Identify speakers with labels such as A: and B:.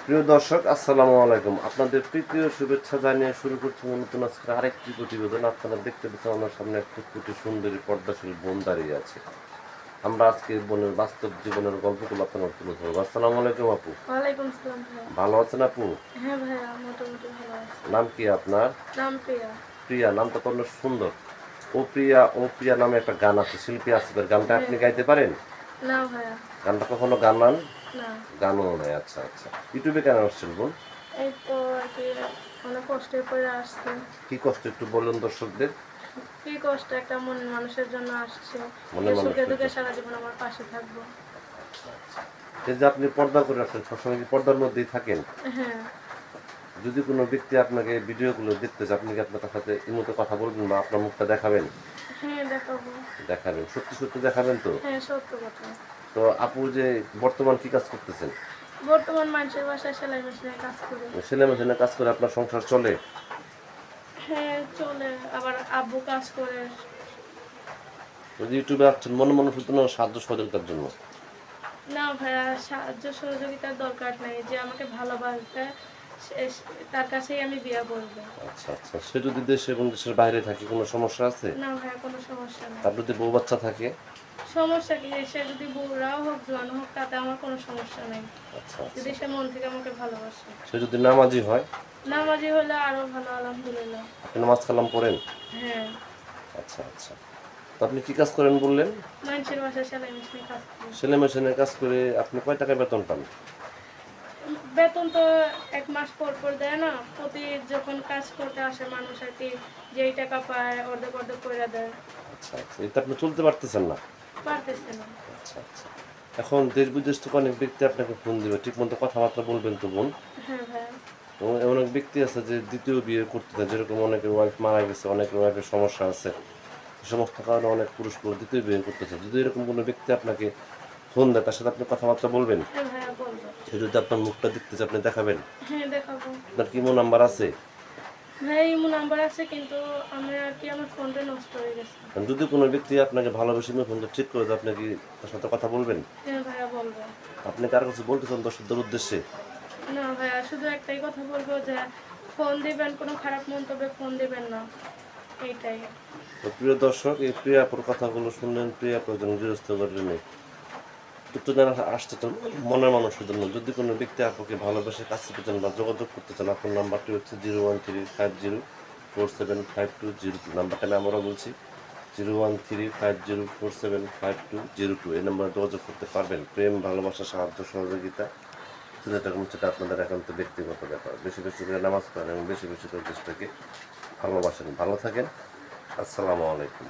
A: প্রিয় দর্শক, আসসালামু আলাইকুম। আপনাদের প্রীতীয় শুভেচ্ছা জানিয়ে শুরু করছি নতুন আজকের আরেকটি প্রতিবেদন। আপনারা দেখতে পাচ্ছেন আমার সামনে এক ফুটফুটে সুন্দরী পর্দাশীল বোন দাঁড়িয়ে আছে। আমরা আজকে বোনের বাস্তব জীবনের গল্পগুলো আপনারা তুলে ধরবো। আসসালামু আলাইকুম আপু।
B: ওয়ালাইকুম আসসালাম ভাইয়া।
A: ভালো আছেন আপু?
B: হ্যাঁ ভাইয়া, মোটামুটি ভালো আছি।
A: নাম কি আপনার?
B: নাম প্রিয়া।
A: প্রিয়া, নামটা তো অনেক সুন্দর। ও প্রিয়া ও প্রিয়া নামে একটা গান আছে, শিল্পী আসিফের। গানটা
B: হ্যাঁ।
A: আপনি গাইতে পারেন?
B: না ভাইয়া।
A: গানটা কখনো গান?
B: না।
A: গানও নাই। আচ্ছা আচ্ছা, ইউটিউবে কেন আসছেন বোন?
B: এই তো আর কি, অনেক কষ্টের পরে আসছে।
A: কি কষ্ট একটু বললেন দর্শকদের।
B: কি কষ্ট, একটা মন মানুষের জন্য আসছে।
A: মনে
B: যে সুখে
A: মানুষের
B: দুঃখে
A: জন্য।
B: সারা জীবন আমার পাশে থাকবো।
A: এই যে আপনি পর্দা করে রাখছেন, সবসময় কি পর্দার মধ্যেই থাকেন?
B: হ্যাঁ।
A: যদি কোনো ব্যক্তি আপনাকে ভিডিওগুলো দেখতে চায়, আপনি কি আপনার সাথে এই মতো কথা বলবেন বা আপনার মুখটা দেখাবেন?
B: হ্যাঁ, দেখাবো।
A: দেখাবেন, সত্যি সত্যি দেখাবেন তো?
B: হ্যাঁ, সত্য কথা।
A: তো আপু যে বর্তমান কি কাজ করতেছেন?
B: বর্তমান মানুষের বাসায় সেলাই মেশিনের কাজ করি।
A: সেলাই মেশিনে কাজ করে আপনার সংসার চলে?
B: হ্যাঁ, চলে। আবার আব্বু কাজ করে।
A: ওই যে ইউটিউবে আসছেন মনে মনে শুধু না সাহায্য সহযোগিতার জন্য?
B: না ভাইয়া, সাহায্য সহযোগিতার দরকার নেই। যে আমাকে ভালোবাসবে তার কাছেই আমি বিয়ে বলবো।
A: আচ্ছা আচ্ছা, সে যদি দেশে এবং দেশের বাইরে থাকে কোনো সমস্যা আছে?
B: না ভাইয়া, কোনো সমস্যা নেই।
A: তার যদি বউ বাচ্চা থাকে?
B: সমস্যা কি, সে যদি বুড়াও হোক জোয়ান হোক তাতে আমার কোনো সমস্যা নেই।
A: আচ্ছা আচ্ছা,
B: যদি সে মন থেকে আমাকে ভালোবাসে।
A: সে যদি নামাজি হয়?
B: নামাজি হলে আরো ভালো, আলহামদুলিল্লাহ।
A: আপনি নামাজ কালাম পড়েন?
B: হ্যাঁ।
A: আচ্ছা আচ্ছা, তো আপনি কি কাজ করেন বললেন?
B: মানুষের বাসায় সেলাই মেশিনে কাজ করি।
A: সেলাই মেশিনের কাজ করে আপনি কয় টাকা বেতন পান?
B: বেতন তো 1 মাস পর পর দেয় না, প্রতি যখন কাজ করতে আসে মানুষ আর কি, যেই টাকা পায় অর্ধেক অর্ধেক করে দেয়।
A: আচ্ছা আচ্ছা, এটা আপনি চলতে পারতেছেন না?
B: পারতেছে না।
A: আচ্ছা আচ্ছা, এখন দেশ বিদেশ থেকে অনেক ব্যক্তি আপনাকে ফোন দিবে, ঠিক মতো কথাবার্তা বলবেন তো বোন?
B: হ্যাঁ ভাইয়া।
A: এবং এমন এক ব্যক্তি আছে যে দ্বিতীয় বিয়ে করতে চায়, যেরকম অনেকের ওয়াইফ মারা গেছে, অনেকের ওয়াইফের সমস্যা আছে, এই সমস্ত কারণে অনেক পুরুষ দ্বিতীয় বিয়ে করতে চায়। যদি এরকম কোনো ব্যক্তি আপনাকে ফোন দেয়, তার সাথে আপনি কথাবার্তা বলবেন?
B: হ্যাঁ ভাইয়া, বলবো।
A: সে যদি আপনার মুখটা দেখতে চায়, আপনি দেখাবেন?
B: হ্যাঁ, দেখাবো।
A: আপনার কি নাম্বার আছে?
B: ভাইয়া, ইমো নাম্বার আছে, কিন্তু আমি আর কি, আমার ফোনটা নষ্ট হয়ে গেছে।
A: যদি কোনো ব্যক্তি আপনাকে ভালোবেসে ফোনটা ঠিক করে দেয়, আপনি কি তার সাথে কথা বলবেন?
B: হ্যাঁ ভাইয়া, বলবো।
A: আপনি কার কাছে বলতে চান দর্শকদের উদ্দেশ্যে?
B: না ভাইয়া, শুধু একটাই কথা বলবো যে ফোন দিবেন, কোনো খারাপ মন্তব্যে ফোন দিবেন না, এইটাই।
A: তো প্রিয় দর্শক, এই প্রিয়াপুর কথাগুলো শুনলেন। প্রিয়াপুর একজন গৃহস্থ ঘরের মেয়ে, একটু যারা আসতে চান মনের মানুষের জন্য, যদি কোনো ব্যক্তি আপুকে ভালোবেসে কাছে পেতে চান বা যোগাযোগ করতে চান, আপনার নাম্বারটি হচ্ছে 01350475202। নাম্বারটা আমি আবারও বলছি, 01350475202। এই নাম্বারে যোগাযোগ করতে পারবেন। প্রেম, ভালোবাসা, সাহায্য সহযোগিতা, যেটা কোনো সেটা আপনাদের একান্ত ব্যক্তিগত ব্যাপার। বেশি বেশি করে নামাজ পড়েন এবং বেশি বেশি করে দেশটাকে ভালোবাসেন। ভালো থাকেন। আসসালামু আলাইকুম।